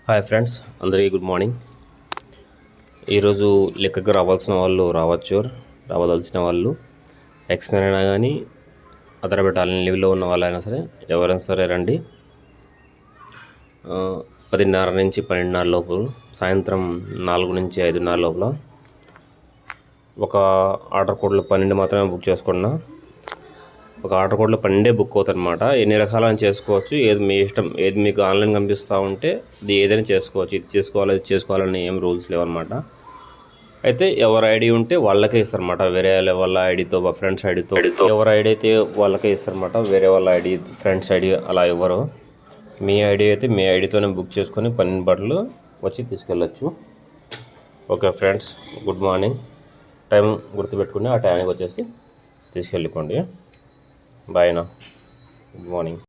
Hi friends, అందరికీ good morning. ఈరోజు లెక్కకు రావాల్సిన వాళ్ళు రావచ్చు, రావదలసిన వాళ్ళు ఎక్స్పైర్ అయినా కానీ అదర్ బెటాలియన్ లీవ్లో ఉన్న వాళ్ళైనా సరే ఎవరైనా సరే రండి. 10:30 నుంచి 12:30 లోపు, సాయంత్రం 4 నుంచి 5:30 లోపల. ఒక ఆర్డర్ కోడ్లో 12 మాత్రమే బుక్ చేసుకున్నా. ఒక ఆర్డర్ కోడ్లో 12 బుక్ అవుతుంది అనమాట. ఎన్ని రకాలని చేసుకోవచ్చు, ఏది మీ ఇష్టం, ఏది మీకు ఆన్లైన్ కనిపిస్తూ ఉంటే అది ఏదైనా చేసుకోవచ్చు. ఇది చేసుకోవాలి, ఇది చేసుకోవాలని ఏం రూల్స్ లేవన్నమాట. అయితే ఎవరి ఐడి ఉంటే వాళ్ళకే ఇస్తారన్నమాట. వేరే వాళ్ళ ఐడితో, ఫ్రెండ్స్ ఐడితో, ఎవరి ఐడి అయితే వాళ్ళకే ఇస్తారన్నమాట. వేరే వాళ్ళ ఐడి, ఫ్రెండ్స్ ఐడి అలా ఇవ్వరు. మీ ఐడి అయితే మీ ఐడితోనే బుక్ చేసుకొని 12 బట్టలు వచ్చి తీసుకెళ్ళచ్చు. Okay friends, good morning. Time గుర్తుపెట్టుకుని ఆ టైంకి వచ్చేసి తీసుకెళ్ళిపోండి. బాయ్ నా, గుడ్ మార్నింగ్.